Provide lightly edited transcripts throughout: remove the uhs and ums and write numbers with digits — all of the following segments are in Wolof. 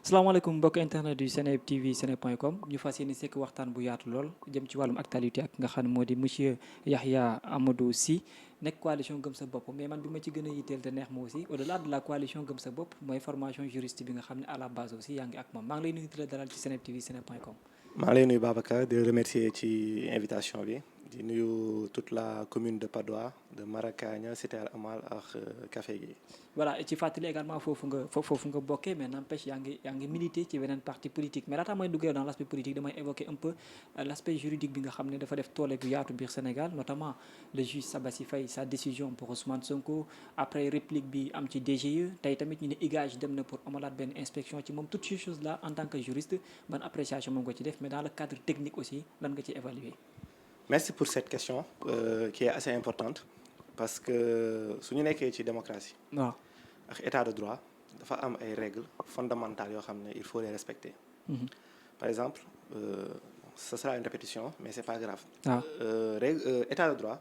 salaamaaleykum mbokk internet du Seneweb TV seneweb.com ñu fas yéene sekk waxtaan bu yaatu lool jëm ci wàllum actualité ak nga xam ne moo di monsieur Yahya Amadou Sy nekk coalition gëm sa bopp mais man bi ma ci gën a yitteel te neex ma aussi au delà de la coalition gëm sa bopp mooy formation juriste bi nga xam ne à la base aussi yaa ngi ak moom maa ngi lay nuyu di la dalal ci Seneweb TV seneweb.com. maa ngi lay nuyu Babacar di remercier ci invitation bi di nuyu toute la commune de Patte d'Oie de Marakagna Cité Al Amal ak Café gi. voilà ci fàttali également foofu nga bokkee mais n'empêche yaa ngi milité ci beneen parti politique mais laata may duggee dans l' aspect politique damay évoquer un peu l' aspect juridique bi nga xam ne dafa def toole gu yaatu biir Sénégal notamment le juge Sabassi Faye sa décision pour Ousmane Sonko après réplique bi am ci DGE tey tamit ñu ne IGAJ dem na pour amalaat benn inspection ci moom toutes ces choses là en tant que juriste ban appréciation moom nga ci def mais dans le cadre technique aussi lan nga ci évaluer. Merci pour cette question qui est assez importante parce que su ñu nekkee ci démocratie. waaw ak état de droit dafa am ay règles fondamentales yoo xam ne il faut les respecter. Par exemple ce sera une répétition mais c'est pas grave. règle état de droit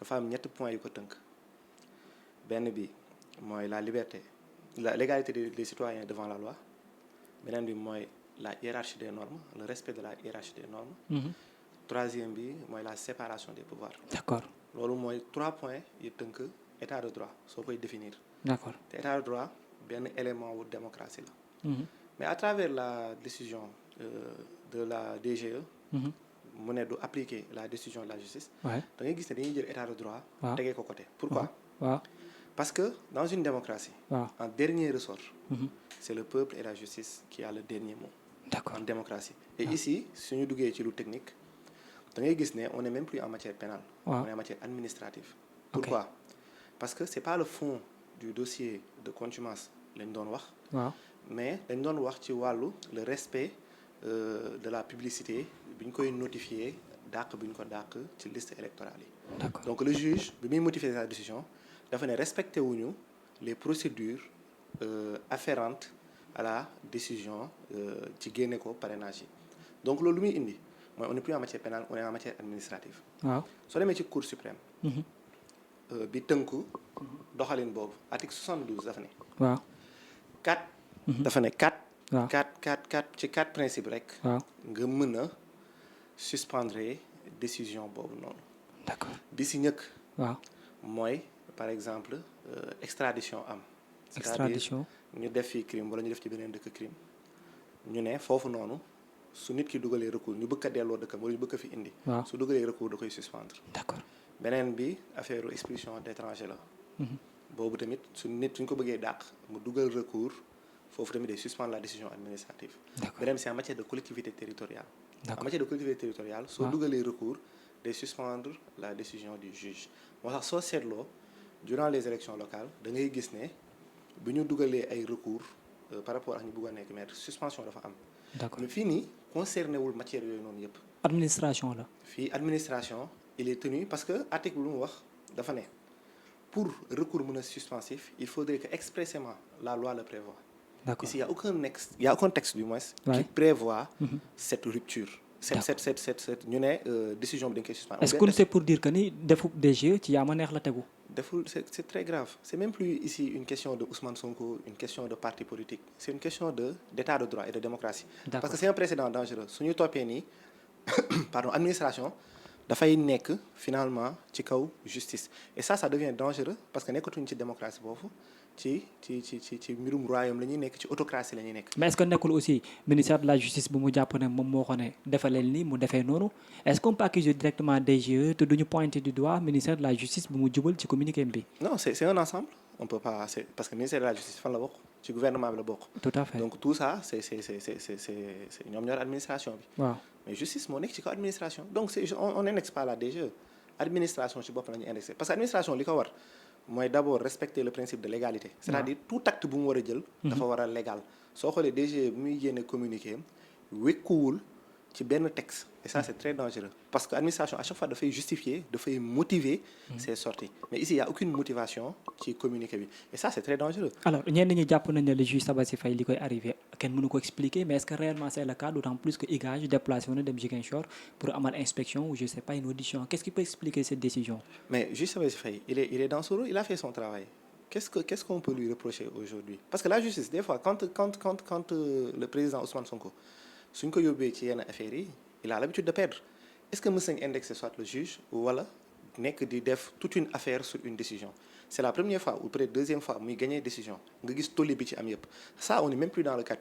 dafa am ñetti points yu ko tënk benn bi mooy la liberté la l'égalité des citoyens devant la loi beneen bi mooy la hiérarchie des normes le respect de la hiérarchie des normes. Troisième bi mooy la séparation des pouvoirs. D'accord. loolu mooy 3 points yi tënk état de droit soo koy définir. D'accord. te état de droit benn élément wu démocratie la. mais à travers la décision de la DGE. mu ne du appliquer la décision de la justice. da ngay gis ne dañuy jël état de droit. tegee ko côté pourquoi. parce que dans une démocratie. en dernier ressort. c'est le peuple et la justice qui a le dernier mot. D'accord. En démocratie. Et ici suñu duggee ci lu technique. da ngay gis ne on n'est même plus en matière pénale. On est en matière administrative. Pourquoi? Parce que c'est pas le fond du dossier de contumace lañ doon wax. mais dañ doon wax ci wàllu le respect de la publicité bi ñu koy notifier dàq bi ñu ko dàq ci liste électorale yi. D'accord. Donc le juge bi muy motiver sa décision dafa ne respecté wuñu les procédures afférentes à la décision ci génne ko parrainage yi donc loolu lu muy indi. mooy on n'est plus en matière pénale on est en matière administrative. soo demee ci cour suprême. bi tënku. doxalin boobu article 72 dafa ne. 4. dafa ne 4. 4 ci 4 principes rek. nga mën a suspendre décision boobu noonu. D'accord. bi si njëkk. mooy par exemple extradition am. extradition c'est-à-dire ñu def fi crime wala ñu def ci beneen dëkk crime ñu ne foofu noonu. su nit ki dugalee recours ñu bëgg a delloo dëkkam wala ñu bëgg a fi indi. su dugalee recours da koy suspendre. D'accord. beneen bi affaire expulsion d'étranger la. boobu tamit suñ ko bëggee dàq mu dugal recours foofu tamit day suspendre la décision administrative. beneen bi c'est en matière de collectivité territoriale. en matière de collectivité territoriale. soo dugalee recours day suspendre la décision du juge. moo tax soo seetloo durant les élections locales da ngay gis ne bu ñu dugalee ay recours par rapport ak ñu bëgg a nekk maître suspension dafa am. D'accord. mais fii nii concerné wul matière yooyu noonu yëpp. administration la. fii administration il est tenu parce que article lu mu wax dafa ne pour recours mën a suspensif il faudrait que expressément la loi le prévoie. D'accord. Ici il y a aucun texte du moins. qui prévoit cette rupture. cette ñu ne décision bi dañ koy suspendre. est-ce que c'est pour dire que ni defu DGE ci yaa ma neex la tegu. C'est très grave c'est même plus ici une question de Ousmane Sonko une question de parti politique c'est une question d'état de droit et de démocratie. Parce que c'est un précédent dangereux su ñu toppee nii pardon administration dafay nekk finalement ci kaw justice et ça devient dangereux parce que nekkatuñ ci démocratie boobu ci mbirum royaume la ñuy nekk ci autocratie la ñuy nekk. mais est-ce que nekkul aussi ministère de la justice bu mu jàpp ne moom moo ko ne defaleen ni mu defee noonu est-ce qu'on peut accuser directement DGE te duñu pointer du doigt ministère de la justice bu mu jubal ci communiqué bi. non c'est un ensemble on peut pas parce que ministère de la justice fan la bokk ci gouvernement bi la bokk. tout à fait donc tout ça c'est ñoom ñoo administration bi. mais justice moo nekk ci kaw administration donc on n'indexe pas la DGE administration ci bopp la ñu indexé parce que administration li ko war. mooy d'abord respecter le principe de légalité. c'est-à-dire tout acte bu mu war a jël. dafa war a légal soo xoolee DG bu muy génne communiqué wekkuwul ci benn texte. et ça c'est très dangereux parce que administration à chaque fois dafay justifier dafay motiver ses sorties mais ici il y a aucune motivation ci communiqué bi et ça c'est très dangereux. alors ñenn ñi jàpp nañ ne le juge Sabassi Faye li koy arrivé kenn mënu ko expliquer mais est-ce que réellement c'est le cas d'autant plus que IGAJ déplacé wu na dem Ziguinchor pour amal inspection ou je sais pas une audition qu'est-ce qui peut expliquer cette décision. mais juge Sabassi Faye il est dans son rôle il a fait son travail qu'est-ce qu'on peut lui reprocher aujourd'hui? Parce que la justice, des fois, quand le président Ousmane Sonko, suñ ko yóbbee ci yenn affaires yi, il a l'habitude de perdre. Est-ce que mës nañ indexer soit le juge wala nekk di def toute une affaire sur une décision? C'est la première fois ou peut-être deuxième fois muy gagner décision nga gis tolli bi ci am yëpp. Ça, on n'est même plus dans le cadre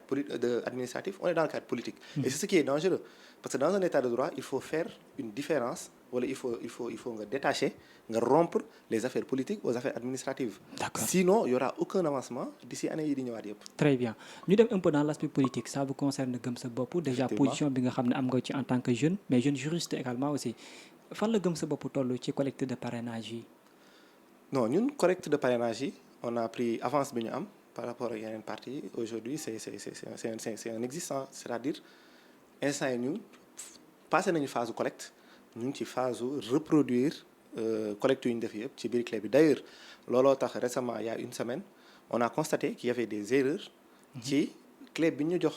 administratif, on est dans le cadre politique. Et c'est ce qui est dangereux. Parce que dans un état de droit, il faut faire une différence, wala il faut nga détacher, nga rompre les affaires politiques aux affaires administratives. D'accord. Sinon, il n'y aura aucun avancement d'ici année yi di ñëwaat yëpp. Très bien ñu dem un peu dans l'aspect politique ça vous concerne gëm sa bopp déjà position bi nga xam ne am nga ci en tant que jeune mais jeune juriste également aussi fan la gëm sa bopp toll ci collecte de parrainage yi. Non, ñun collecte de parrainage yi on a pris avance bi ñu am par rapport ak yeneen partis aujourd'hui c'est un existant, c'est-à-dire instant yi ñun passé nañu phase collecte ñu ngi ci phase reproduire collecte yu ñu def yëpp ci biir clé bi. D'ailleurs looloo tax récemment il y a une semaine on a constaté qu'il y avait des erreurs ci clé bi ñu jox,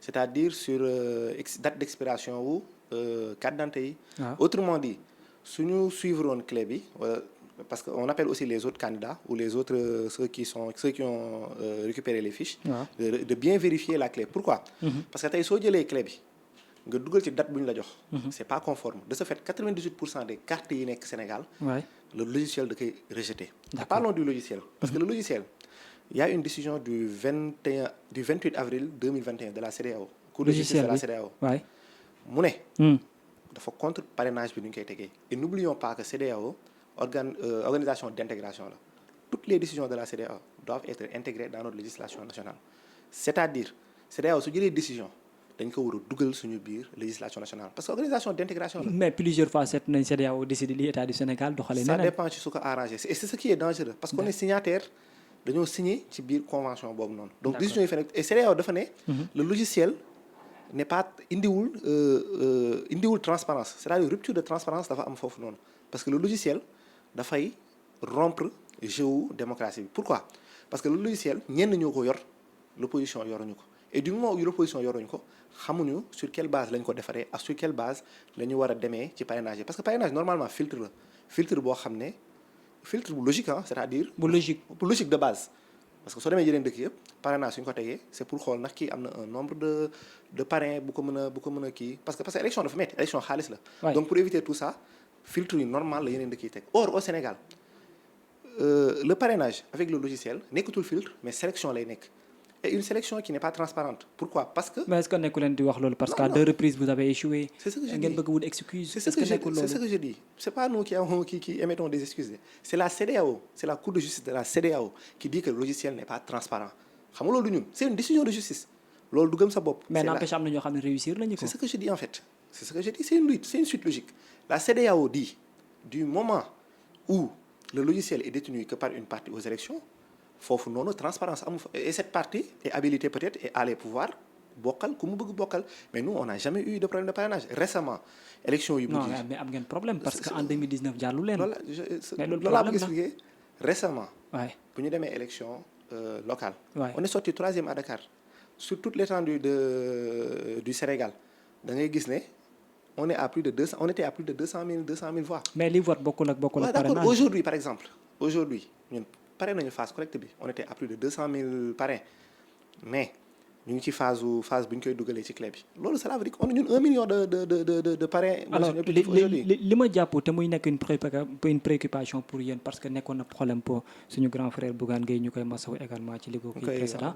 c'est-à-dire sur date d'expiration wu carte d'identité yi. Autrement dit suñu suivre woon clé bi wala parce que on appelle aussi les autres candidats ou les autres ceux qui ont récupéré les fiches de bien vérifier la clé. Pourquoi? Parce que tey soo jëlee clé bi nga dugal ci date bu ñu la jox c'est pas conforme. De ce fait 98% des cartes yi nekk Sénégal le logiciel da koy rejeté. Parlons du logiciel parce que le logiciel il y a une décision du 28 avril 2021 de la CEDEAO, Cour de justice de la CEDEAO mu ne dafa contre parrainage bi nu ñu koy tegee. Et n'oublions pas que CEDEAO organisation d'intégration la. Toutes les décisions de la CEDEAO doivent être intégrées dans notre législation nationale. C'est-à-dire CEDEAO su jëlee décision dañ ko war a dugal suñu biir législation nationale parce que organisation d'intégration la. Mais plusieurs fois seet nañ CEDEAO décidé li état du Sénégal doxalee ça dépend ci su ko arrangé et c'est ce qui est dangereux parce qu'on est signataire dañoo signé ci biir convention boobu noonu. Donc décision yi fa nekk et CEDEAO dafa ne le logiciel n'est pas indiwul transparence, c'est-à-dire rupture de transparence dafa am foofu noonu parce que le logiciel dafay rompre jeu démocratie bi. Pourquoi? Parce que le logiciel ñenn ñoo ko yor l'opposition yoruñu ko et du moment où l'opposition yoruñu ko xamuñu sur quelle base lañ ko defaree ak sur quelle base la ñu war a demee ci parrainage parce que parrainage normalement filtre la filtre boo xam ne filtre bu logique c'est-à-dire bu logique de base. Parce que soo demee yeneen dëkk yëpp parrainage suñu ko tegee c'est pour xool ndax kii am na un nombre de parrain bu ko mën a kii parce que élection dafa métti élection xaalis la. Donc pour éviter tout ça filtre yi normal la yeneen dëkk yi teg. Or au Sénégal le parrainage avec le logiciel nekkatul filtre mais sélection lay nekk et une sélection qui n'est pas transparente. Pourquoi? Parce que. Mais est-ce que nekku leen di wax loolu parce qu'à deux reprises vous avez échoué. C'est ce que je dis ngeen bëgg wut excuse. C'est ce que je dis. C'est pas nous qui émettons des excuses. C'est la CEDEAO, c'est la Cour de justice de la CEDEAO qui dit que le logiciel n'est pas transparent. Xam nga loolu ñun c'est une décision de justice. Loolu du gëm sa bopp. Mais n'empêche am na ñoo xam ne réussir lañu ko. C'est ce que je dis en fait. C'est ce que je dis, c'est une suite logique. La CEDEAO dit du moment où le logiciel est détenu que par une partie aux élections foofu noonu transparence amu fa et cette partie est habilitée peut-être et a les pouvoirs bokkal ku mu bëgg bokkal mais nous on n'a jamais eu de problème de parrainage récemment élection yu mujj. Non mais am ngeen problème parce que en 2019 jàllu leen. loolu laa bëgg expliquer récemment. bu ñu demee élection locale. On est sorti 3e à Dakar sur toute l'étendue du Sénégal da ngay gis ne on était à plus de 200 000 voix. Mais li vote bokkul ak parrainage. D'accord. Aujourd'hui par exemple ñun pare nañu phase collecte bi on était à plus de 200 000 parrains mais ñu ngi ci phase bi ñu koy dugalee ci clé bi loolu ça veut dire qu'on a ñun 1 million de parrains. Alors li ma jàpp te muy nekk une préoccupation pour yéen parce que nekkoon na problème pour suñu grand frère Bougane Gueye ñu koy masawu également ci liggéey kii précédent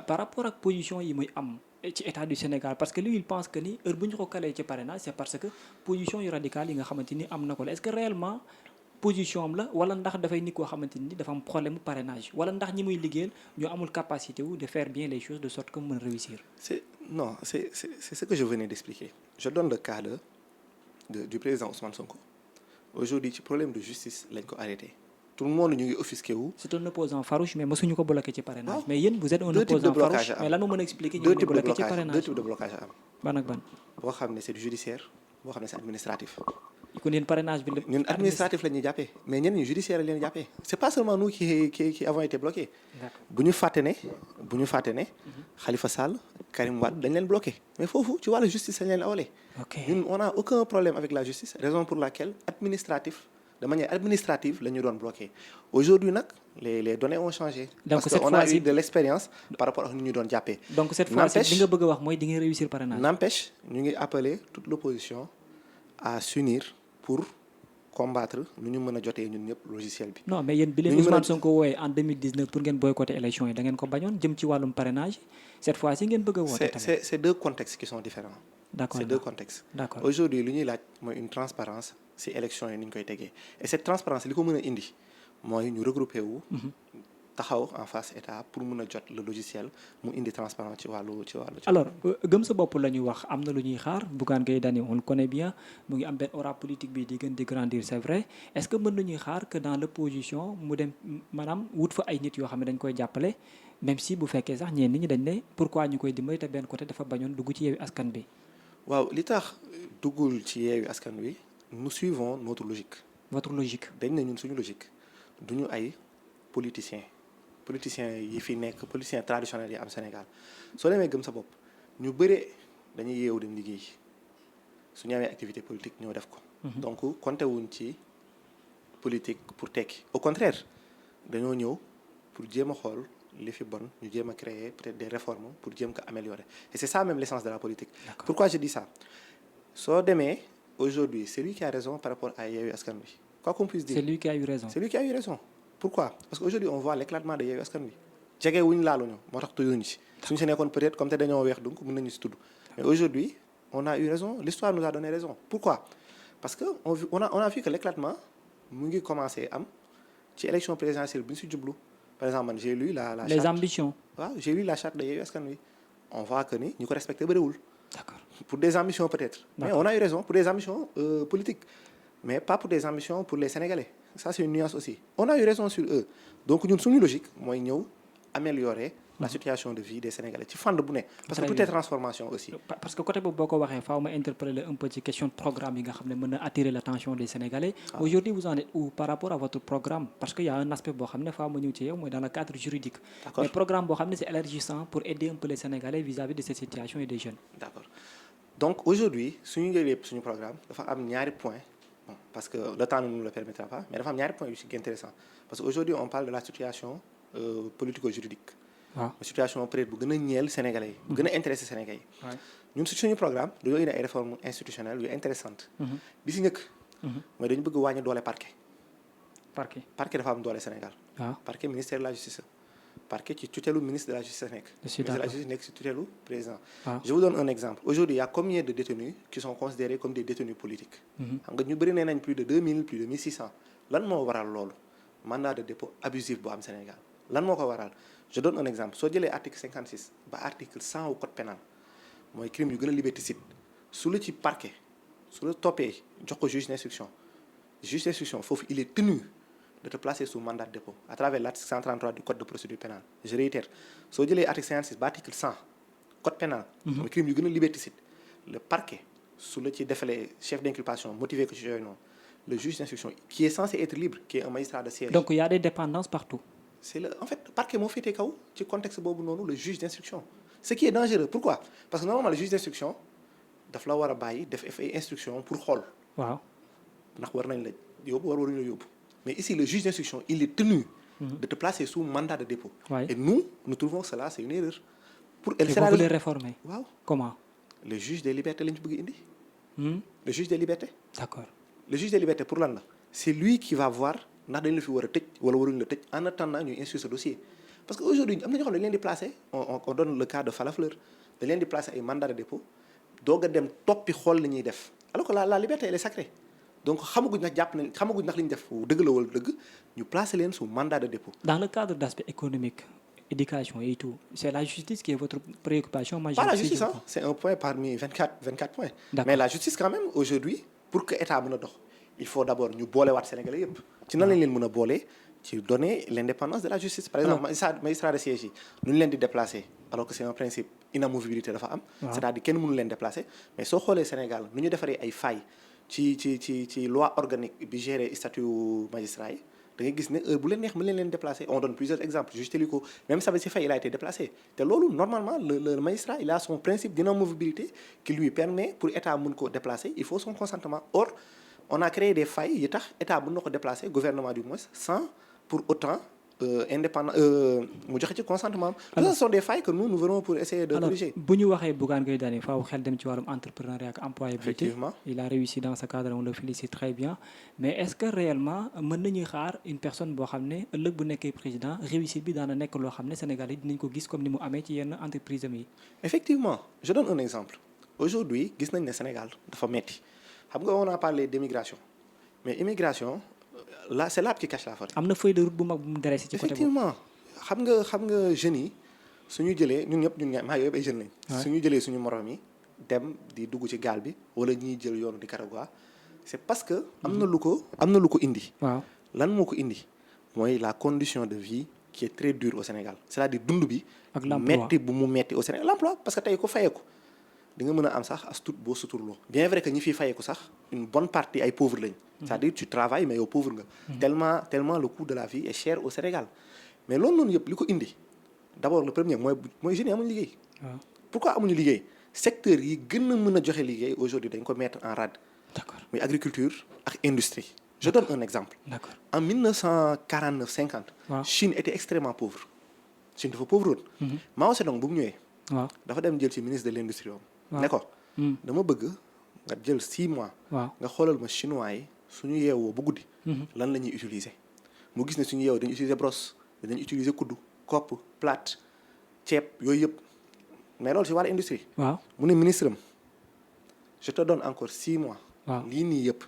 par rapport ak position yi muy am ci état du Sénégal parce que lui il pense que ni heure bu ñu ko kalee ci parrainage c'est parce que position yu radicale yi nga xamante ni am na ko la est-ce que réellement position am la wala ndax dafay nit koo xamante ni dafa am problème mu parrainage wala ndax ñi muy liggéeyal ñoo amul capacité wu de faire bien les choses de sorte que mu mën réussir. C'est ce que je venais d'expliquer. Je donne le cas du président Ousmane Sonko. Aujourd'hui ci problème de justice lañ ko arrêté. Tout le monde ñu ngi offusqué wu. C'est un opposant farouche mais mosuñu ko bloqué ci parrainage. Mais yéen vous êtes un opposant farouche mais lan moo mën a expliquer ñu ngi bloqué ci parrainage. Deux types de blocage am. Ban ak ban. boo xam ne c'est du judiciaire boo xam ne c'est administratif. kon yéen parrainage bi ñun administratif la ñuy jàppee mais ñenn ñi judiciaire la leen jàppee c'est pas seulement nous qui avons été bloqués. bu ñu fàtte ne Khalifa Sall Karim Wade dañ leen bloqué mais foofu ci wàllu justice lañ leen awalee. ñun on a aucun problème avec la justice raison pour laquelle administratif de manière administrative la ñu doon bloqué aujourd'hui nag les données ont changé. Donc parce cette que on a fois-ci eu de l'expérience par rapport ak ni ñu doon jàppee. donc cette fois-ci li nga bëgg a wax mooy di ngeen réussir parrainage. n'empêche ñu ngi appeler toute l'opposition à s'unir pour combattre nu ñu mën a jotee ñun ñëpp logiciel bi. non mais yéen bi leen Ousmane Sonko wooyee en 2019 pour ngeen boycotter élection yi da ngeen ko bañoon jëm ci wàllum parrainage cette fois-ci ngeen bëgg a woote tamit. c'est deux contextes qui sont différents. D'accord, c'est deux contextes. D'accord. Aujourd'hui lu ñuy laaj mooy une transparence ci élection yi ni ñu koy tegee et cette transparence li ko mën a indi mooy ñu regrouper wu. taxaw en face état pour mën a jot le logiciel mu indi transparence ci wàllu. alors gëm sa bopp la ñuy wax am na lu ñuy xaar Bougane Gueye Dany on le connaît bien mu ngi am benn aura politique bi di gën di grandir c'est vrai est-ce que mën nañuy xaar que dans l'opposition mu dem maanaam wut fa ay nit yoo xam ne dañ koy jàppale même si bu fekkee sax ñenn ñi dañ ne pourquoi ñu koy dimbali te benn côté dafa bañoon dugg ci Yewwi Askan Wi. waaw li tax duggul ci Yewwi Askan Wi nous suivons notre logique. votre logique. dañ ne ñun suñu logique duñu ay politiciens yi fi nekk politiciens traditionnels yi am Sénégal soo demee gëm sa bopp ñu bëre dañuy yeewu dem liggéey suñu amee activité politique ñoo def ko. donc compté wuñ ci politique pour tekki au contraire dañoo ñëw pour jéem a xool li fi bon ñu jéem a créer peut-être des réformes pour jéem ko améliorer et c'est ça même l'essence de la politique. D'accord. Pourquoi je dis ça soo demee aujourd'hui c'est lui qui a raison par rapport à Yewwi Askan Wi quoi qu'on puisse dire. c'est lui qui a eu raison. C'est lui qui a eu raison. Pourquoi? Parce qu'aujourd'hui on voit l'éclatement de Yewwi Askan Wi jege wuñ laaluñu moo tax tudduñu ci suñu si nekkoon peut-être comme te dañoo weex donc mën nañu si tudd mais aujourd'hui on a eu raison l'histoire nous a donné raison. Pourquoi? Parce que on a vu que l'éclatement mu ngi commencé am ci élection présidentielle bi ñu si jublu par exemple man j'ai lu la charte les ambitions. waaw j'ai lu la charte de Yewwi Askan Wi on voit que ni ñu ko respecté bëriwul. D'accord. Pour des ambitions peut-être. Mais on a eu raison pour des ambitions politiques mais pas pour des ambitions pour les Sénégalais. Ça c'est une nuance aussi on a eu raison sur eux donc ñun suñu logique mooy ñëw améliorer la situation de vie des Sénégalais ci fànn bu ne parce que tout est transformation aussi. parce que côté boobu boo ko waxee faaw ma interpeller un peu ci question de programme yi nga xam ne mën na attirer l'attention des Sénégalais. Aujourd'hui vous en êtes où par rapport à votre programme parce que y a un aspect boo xam ne faaw ma ñëw ci yow mooy dans le cadre juridique. D'accord. mais programme boo xam ne c'est élargissant pour aider un peu les Sénégalais vis-à-vis de cette situation et des jeunes. D'accord donc aujourd'hui suñu jëlee suñu programme dafa am ñaari points bon parce que le temps ne nous le permettra pas mais dafa am ñaari points yu ci intéressant parce que aujourd'hui on parle de la situation politico-juridique. waaw situation peut-être bu gën a ñeel Sénégalais yi. bu gën a intéressé Sénégalais yi. ñun suñu programme dañoo indi ay réformes institutionnelles yu intéressantes. bi si njëkk. mooy dañu bëgg wàññi doole parquet. parquet dafa am doole Sénégal. waaw parquet ministère de la justice. parquet ci tutelu ministre de la justice nekk. ministre de la justice nekk ci tutelu président. je vous donne un exemple aujourd'hui il y a combien de détenus qui sont considérés comme des détenus politiques. xam nga ñu bëri nee nañ plus de 2000 plus de 1600 lan moo waral loolu mandat de dépôt abusif bu am Sénégal lan moo ko waral je donne un exemple soo jëlee article 56 ba article 100 au code pénal mooy crime yu gën a liberticide su la ci parquet su la toppee jox ko juge d'instruction foofu il est tenu de te placer sous mandat de dépôt à travers l'article 133 du code de procédure pénale je réitère soo jëlee article 56 ba article 100 code pénal mooy crime yu gën a liberticide le parquet su la ci defalee chef d'inculpation motivé que ci yooyu noonu le juge d'instruction qui est censé être libre qui est un magistrat de siège. donc il y a des dépendances partout. En fait parquet moo féetee kaw ci contexte boobu noonu le juge d'instruction ce qui est dangereux pourquoi parce que normalement le juge d'instruction daf la war a bàyyi def ay instruction pour xool. waaw ndax war nañ la yóbbu waruñu la yóbbu mais ici le juge d'instruction il est tenu. de te placer sous mandat de dépôt. Ouais. Et nous trouvons que cela c'est une erreur. Vous voulez réformer. waaw comment. le juge des libertés lañ ci bëgg indi. le juge des libertés. d'accord. le juge des libertés pour lan la c'est lui qui va voir ndax dañ la fi war a tëj wala waruñu la tëj en attendant ñuy instruire ce dossier parce que aujourd'hui am na ñoo xam ne dañ leen di placer on donne le cas de Falla Fleur dañ leen di placer ay mandat de dépôt doog a dem toppi xool li ñuy def alors que la liberté elle est sacrée donc xamaguñ ndax li ñu def dëgg la wala dëgg ñu placer leen sous mandat de dépôt. dans le cadre d'aspect économique éducation et tout c'est la justice qui est votre préoccupation majeure. pas la justice c'est un point parmi 24 points. D'accord. Mais la justice quand même aujourd'hui pour que état mën a dox il faut d'abord ñu boolewaat Sénégalais yëpp. ci nan lañ leen mën a boole ci donner l'indépendance de la justice. par exemple magistrat de siège yi nu ñu leen di déplacer alors que c'est un principe inamovibilité dafa am. c'est-à-dire kenn mënu leen déplacer mais soo xoolee Sénégal nu ñu defaree ay failles ci loi organique bi gérer statut magistrat yi da ngay gis ne heure bu leen neex mën leen déplacer on donne plusieurs exemples juge Téliko même Sabassy Faye il a été déplacé te loolu normalement le magistrat il a son principe d'inamovibilité qui lui permet pour état mën ko déplacer il faut son consentement or on a créé des failles yi tax état bu na ko déplacer gouvernement du moins sans pour autant indépendant mu joxe ci consentement am. Ce sont des failles que nous venons pour essayer de corriger. bu ñu waxee Bougane Gueye Dany faaw xel dem ci wàllum entrepreneuriat ak employabilité. Effectivement. Il a réussi dans ce cadre on le félicite très bien mais est-ce que réellement mën nañuy xaar une personne boo xam ne ëllëg bu nekkee président réussite bi daana nekk loo xam ne Sénégal yi dinañ ko gis comme ni mu amee ci yenn entreprise am yi. Effectivement je donne un exemple aujourd'hui gis nañ ne Sénégal dafa metti xam nga on a parlé d'immigration mais immigration là c'est l'arbre qui cache la forêt. am na feuille de route bu mag bu mu dressé ci côté boobu. Effectivement xam nga jeunes yi suñu jëlee ñun ñëpp ñun maa yëpp ay jeunes lañ. suñu jëlee suñu morom yi dem di dugg ci gaal bi wala ñiy jël yoonu Nicaragua c'est parce que am na lu ko indi. waaw lan moo ko indi mooy la condition de vie qui est très dure au Sénégal c'est-à-dire dund bi. ak l'emploi metti bu mu metti au Sénégal l'emploi parce que tey ko fayeeku di nga mën a am sax as tuut boo suturloo bien vrai que ñi fiy fayeeku sax une bonne partie ay pauvres lañ. c'est-à-dire tu travailles mais yow pauvre nga. tellement le coût de la vie est cher au Sénégal mais loolu noonu yëpp li ko indi d'abord le premier mooy jeunes yi amuñu liggéey. waaw pourquoi amuñu liggéey secteur yi gën a mën a joxe liggéey aujourd'hui dañ ko mettre en rade. d'accord muy agriculture ak industrie. je donne un exemple. d'accord en 1949 50. waaw Chine était extrêmement pauvre. Chine dafa pauvre woon. Mao Zedong bu mu ñëwee. waaw dafa dem jël ci ministre de l'industrie am. waaw ne ko dama bëgg nga jël 6 mois. waaw nga xoolal ma chinois yi suñu yeewoo ba guddi. lan la ñuy utiliser. mu gis ne suñu yeewoo dañuy utiliser brosse dañuy utiliser kuddu kopp plate ceeb yooyu yëpp mais loolu ci wàllu industrie. waaw mu ne ministre am je te donne encore 6 mois. waaw lii nii yëpp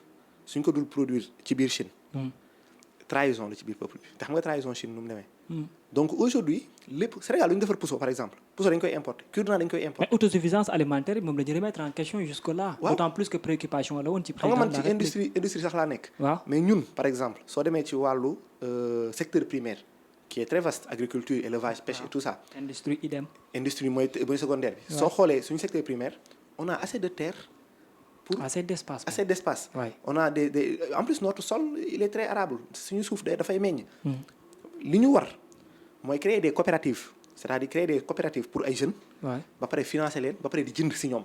suñ ko dul produire ci biir Chine. trahison la ci biir peuple bi te xam nga trahison Chine nu mu demee. donc aujourd'hui lépp Sénégal lu ñu defar puso par exemple puso dañ koy importer cure-dent dañ koy importer. mais autosuffisance alimentaire moom la ñu remettre en question jusque là. waaw d'autant plus que préoccupation la woon ci xam président nga de man la ci République. industrie sax laa nekk. waaw mais ñun par exemple soo demee ci wàllu secteur primaire qui est très vaste agriculture élevage pêche et tout ça. industrie idem. industrie mooy secondaire bi. waaw soo xoolee suñu secteur primaire on a assez de terre. pour assez d'espace. assez d'espace. waay on a des en plus notre sol il est très arable suñu suuf dafay meññ. li ñu war mooy créer des coopératives c'est-à-dire créer des coopératives pour ay jeunes. waay ba pare financer leen ba pare di jënd ci ñoom.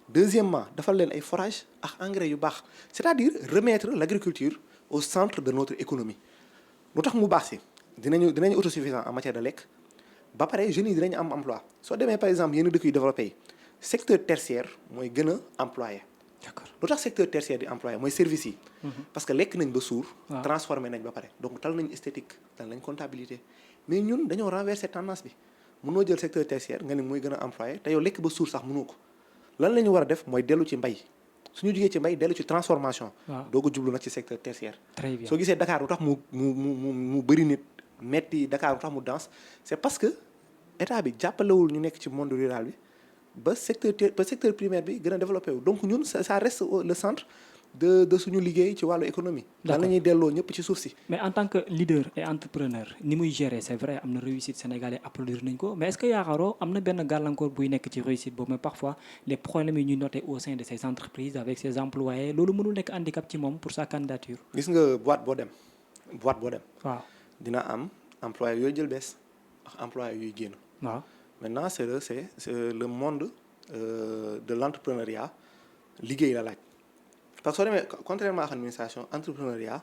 deuxièmement defal leen ay forage ak engrais yu baax c'est-à-dire remettre l'agriculture au centre de notre économie. lu tax mu baax ci dinañu autosuffisant en matière de lekk ba pare jeunes yi dinañu am emploi soo demee par exemple yenn dëkk yu développé yi secteur tertiaire mooy gën a employé. d'accord lu tax secteur tertiaire di employé mooy service yi. parce que lekk nañ ba suur. waaw transformé nañ ba pare donc tal nañ esthétique tal nañ comptabilité mais ñun dañoo renverser tendance bi mënoo jël secteur tertiaire nga ne mooy gën a employé te yow lekk ba suur sax mënoo ko lan la ñu war a def mooy dellu ci mbay suñu jugee ci mbay dellu ci transformation. waaw doo ko jublu nag ci secteur tertiaire. très bien soo gisee Dakar lu tax mu bëri nit metti Dakar lu tax mu dense c'est parce que état bi jàppalewul ñu nekk ci monde rural bi. ba secteur primaire bi gën a développé wu donc ñun ça reste le centre de suñu liggéey ci wàllu économie. d'accord lan la ñuy delloo ñëpp ci suuf si. mais en tant que leader et entrepreneur ni muy gérer c'est vrai am na réussite sénégalais applaudir nañ ko mais est-ce que yaakaaroo am na benn gàllankoor buy nekk ci réussite boobu mais parfois les problèmes yi ñuy noter au sein de ces entreprises avec ses employés loolu mënul nekk handicap ci moom pour sa candidature. gis nga boîte boo dem waaw dina am employé yooyu jël bees ak employé yooyu génn. waaw maintenant c'est le monde de l'entrepreneuriat liggéey la laaj parce que soo demee contrairement à l'administration entrepreneuriat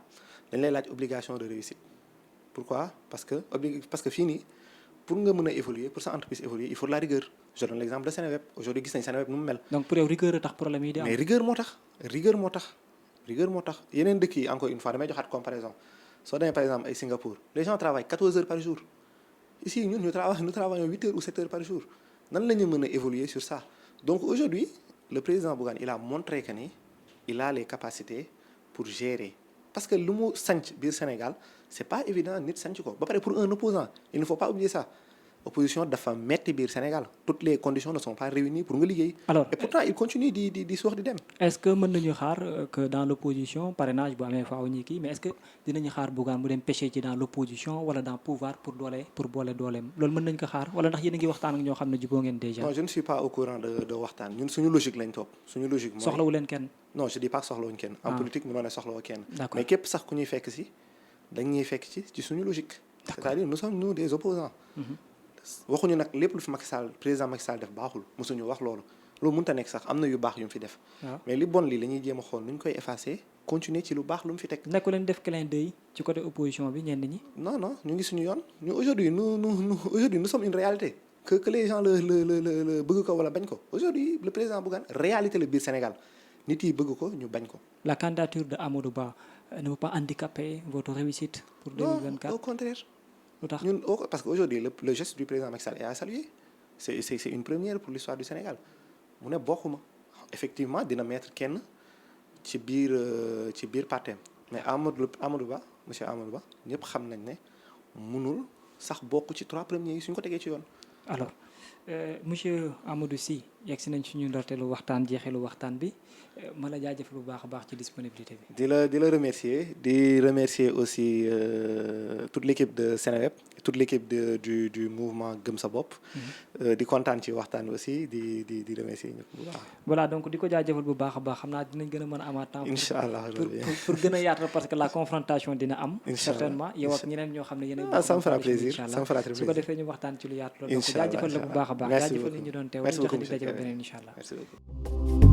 dañ lay laaj obligation de réussite pourquoi parce que fii nii pour nga mën a évoluer pour sa entreprise évoluer il faut de la rigueur je donne l'exemple de Seneweb aujourd'hui gis nañ Seneweb nu mu mel. donc pour yow rigueur a tax problème yi di am. mais rigueur moo tax yeneen dëkk yi encore une fois damay joxaat comparaison soo demee par exemple ay Singapour les gens travaillent 14 heures par jour. Ici ñun nous travaillons 8 heures ou 7 heures par jour nan la ñu mën a évoluer sur ça donc aujourd'hui le président Bougane il a montré que ni il a les capacités pour gérer parce que lu mu sanc biir Sénégal c'est pas évident nit sanc ko ba pare pour un opposant il ne faut pas oublier ça opposition dafa metti biir Sénégal toutes les conditions ne sont pas réunies pour nga liggéey. alors et pourtant il continue di suux di dem. est-ce que mën nañu xaar que dans l'opposition parrainage bu amee faaw ñi kii mais est-ce que dinañu xaar Bougane mu dem pêcher ci dans l'opposition wala dans pouvoir pour boole dooleem loolu mën nañu ko xaar wala ndax yéen a ngi waxtaan ak ñoo xam ne juboo ngeen déjà. non je ne suis pas au courant de waxtaan ñun suñu logique lañ topp suñu logique. mooy soxlawu leen kenn. non je dis pas soxlawuñ kenn. en politique mënoo ne soxlawoo kenn. d'accord mais képp sax ku ñuy fekk si dañuy fekk ci suñu logique. c'est-à-dire nous sommes des opposants waxuñu nag lépp lu fi président Macky Sall def baaxul mosuñu wax loolu loolu mënut a nekk sax am na yu baax yu mu fi def. mais li bon li la ñuy jéem a xool nu ñu koy effacer continuer ci lu baax lu mu fi teg. nekku leen def clin d'œil ci côté opposition bi ñenn ñi. non non ñu ngi suñu yoon ñu aujourd'hui nous sommes une réalité. que les gens le bëgg ko wala bañ ko aujourd'hui le président Bougane réalité la biir Sénégal nit yi bëgg ko ñu bañ ko. La candidature de Amadou Ba ne peut pas handicaper votre réussite pour 2024. Non, au contraire. lu tax ñun parce que aujourd'hui le geste du président Macky Sall est à saluer c'est une première pour l'histoire du Sénégal mu ne bokkuma effectivement dina mettre kenn ci biir partem mais Amadou Ba monsieur Amadou Ba ñëpp xam nañ ne mënul sax bokk ci 3 premiers yi suñ ko tegee ci yoon. alors monsieur Amadou Sy yegg si nañ suñu ndorteelu waxtaan jeexeelu waxtaan bi ma la jaajëfal bu baax a baax ci disponibilité bi. di la remercier aussi toute l'équipe de Seneweb toute l'équipe du mouvement Gëm Sa Bopp. di kontaan ci waxtaan bi aussi di remercier ñëpp bu baax. voilà donc di ko jaajëfal bu baax a baax xam naa dinañ gën a mën a amaat temps. incha allah pour gën a yaatal parce que la confrontation dina am. certainement yow ak ñeneen ñoo xam ne yéen a. ça me fera plaisir ça me fera très plaisir su ko defee ñu waxtaan ci lu yaatu loolu. incha allah donc jaajëfal la bu baax a baax. merci jaajëfal ñu doon teew. merci beaucoup jox di daje ba beneen incha allah. merci beaucoup.